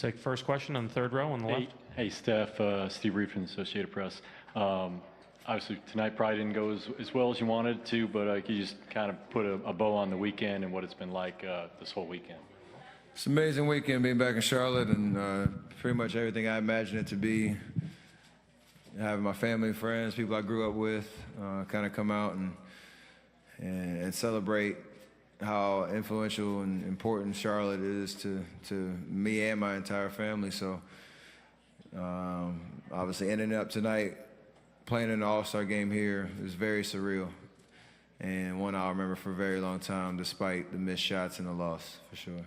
Take first question on the third row on the left. Hey, Steph. Steve Reed from the Associated Press. Obviously, tonight probably didn't go as well as you wanted it to, but can you just kind of put a bow on the weekend and what it's been like this whole weekend? It's an amazing weekend being back in Charlotte, and pretty much everything I imagined it to be. Having my family, friends, people I grew up with, kind of come out and celebrate how influential and important Charlotte is to me and my entire family. So obviously ending up tonight playing in the All-Star game here is very surreal, and one I'll remember for a very long time despite the missed shots and the loss, for sure.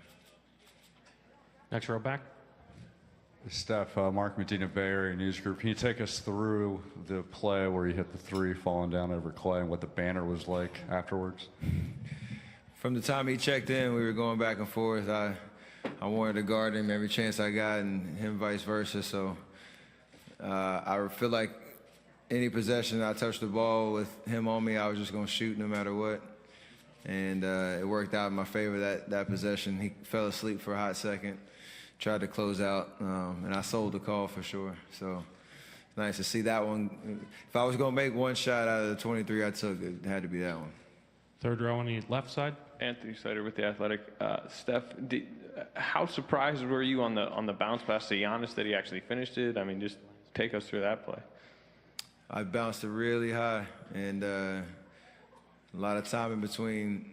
Next row back. Steph, Mark Medina, Bay Area News Group. Can you take us through the play where you hit the three falling down over Klay and what the banner was like afterwards? From the time he checked in, we were going back and forth. I wanted to guard him every chance I got, and him vice versa. So I feel like any possession I touched the ball with him on me, I was just going to shoot no matter what. And it worked out in my favor that possession. He fell asleep for a hot second, tried to close out, and I sold the call for sure. So nice to see that one. If I was going to make one shot out of the 23 I took, it had to be that one. Third row on the left side. Anthony Sider with The Athletic. Steph, how surprised were you on the bounce pass to Giannis that he actually finished it? I mean, just take us through that play. I bounced it really high, and a lot of time in between,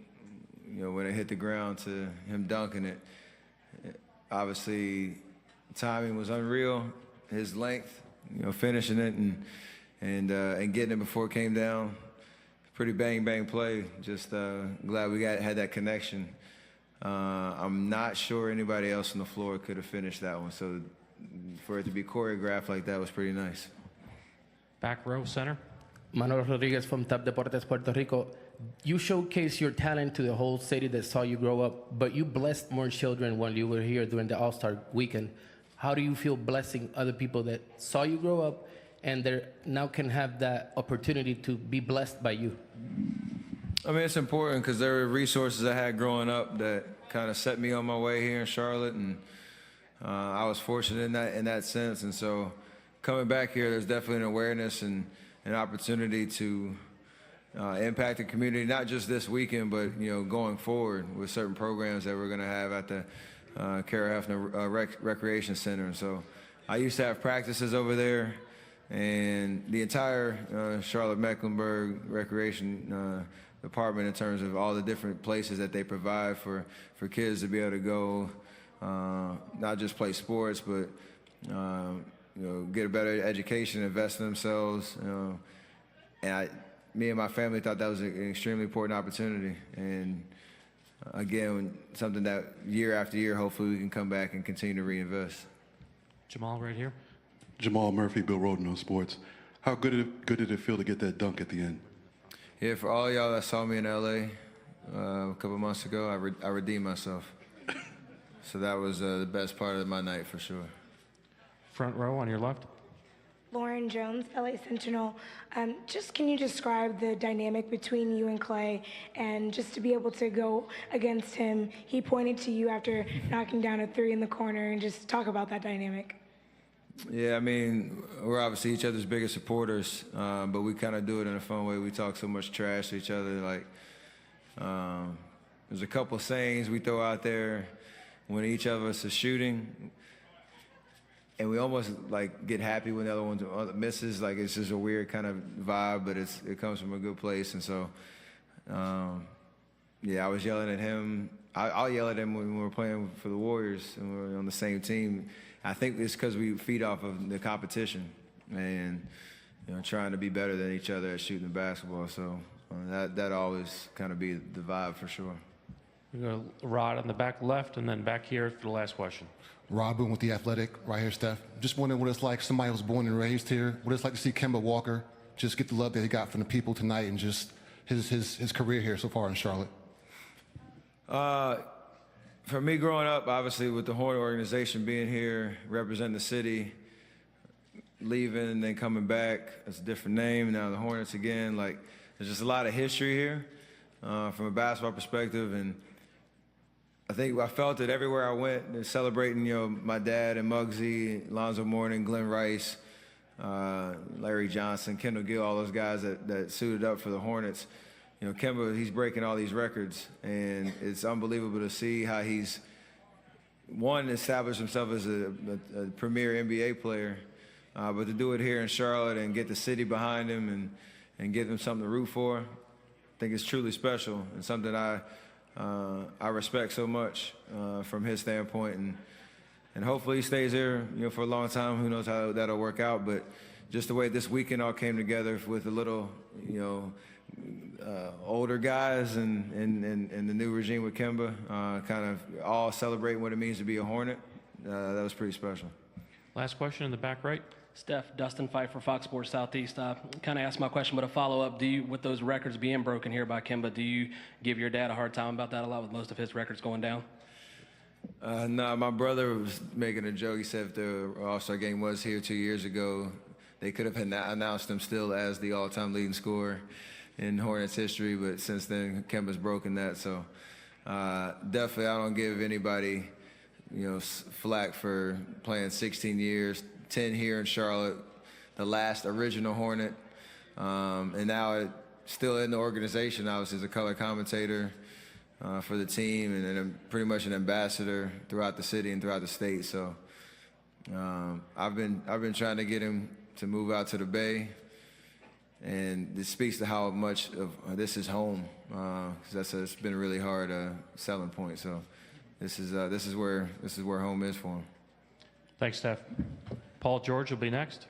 when it hit the ground to him dunking it. Obviously, timing was unreal. His length, finishing it and getting it before it came down. Pretty bang play. Just glad we had that connection. I'm not sure anybody else on the floor could have finished that one. So for it to be choreographed like that was pretty nice. Back row center. Manuel Rodriguez from TAP Deportes, Puerto Rico. You showcase your talent to the whole city that saw you grow up, but you blessed more children while you were here during the All-Star weekend. How do you feel blessing other people that saw you grow up and they now can have that opportunity to be blessed by you? I mean, it's important because there were resources I had growing up that kind of set me on my way here in Charlotte, and I was fortunate in that sense. And so coming back here, there's definitely an awareness and an opportunity to impact the community, not just this weekend, but going forward with certain programs that we're going to have at the Kara Hefner Recreation Center. And so I used to have practices over there, and the entire Charlotte-Mecklenburg Recreation Department, in terms of all the different places that they provide for kids to be able to go, not just play sports, but get a better education, invest in themselves. And me and my family thought that was an extremely important opportunity. And again, something that year after year, hopefully we can come back and continue to reinvest. Jamal right here. Jamal Murphy, Bill Roden on Sports. How good did it feel to get that dunk at the end? Yeah, for all y'all that saw me in LA a couple months ago, I redeemed myself. So that was the best part of my night for sure. Front row on your left. Lauren Jones, LA Sentinel. Just can you describe the dynamic between you and Klay, and just to be able to go against him? He pointed to you after knocking down a three in the corner, and just talk about that dynamic. Yeah, I mean, we're obviously each other's biggest supporters, but we kind of do it in a fun way. We talk so much trash to each other. Like, there's a couple sayings we throw out there when each of us is shooting, and we almost like get happy when the other one misses. Like, it's just a weird kind of vibe, but it comes from a good place. And so, yeah, I was yelling at him. I'll yell at him when we're playing for the Warriors and we're on the same team. I think it's because we feed off of the competition and trying to be better than each other at shooting the basketball. So that always kind of be the vibe for sure. We got Rod on the back left, and then back here for the last question. Robin with The Athletic, right here, Steph. Just wondering what it's like, somebody who was born and raised here, what it's like to see Kemba Walker just get the love that he got from the people tonight and just his career here so far in Charlotte. For me growing up, obviously with the Hornet organization being here, representing the city, leaving and then coming back, it's a different name, now the Hornets again, like there's just a lot of history here from a basketball perspective, and I think I felt it everywhere I went. And celebrating, my dad and Muggsy, Lonzo Mourning, Glenn Rice, Larry Johnson, Kendall Gill, all those guys that suited up for the Hornets. Kemba, he's breaking all these records, and it's unbelievable to see how he's, one, established himself as a premier NBA player, but to do it here in Charlotte and get the city behind him and give him something to root for, I think it's truly special and something I respect so much from his standpoint, and hopefully he stays here, for a long time. Who knows how that'll work out? But just the way this weekend all came together with a little, older guys and the new regime with Kemba, kind of all celebrating what it means to be a Hornet. That was pretty special. Last question in the back right. Steph, Dustin Pfeiffer, Fox Sports Southeast. Kind of asked my question, but a follow-up. With those records being broken here by Kemba, do you give your dad a hard time about that a lot with most of his records going down? No, my brother was making a joke. He said if the All-Star game was here 2 years ago, they could have announced him still as the all-time leading scorer in Hornets history, but since then, Kemba's broken that. So definitely I don't give anybody, flack for playing 16 years, 10 here in Charlotte, the last original Hornet, and now still in the organization, obviously as a color commentator for the team, and then pretty much an ambassador throughout the city and throughout the state. So I've been trying to get him to move out to the Bay, and this speaks to how much of this is home, because it's been a really hard selling point. So this is where home is for him. Thanks, Steph. Paul George will be next.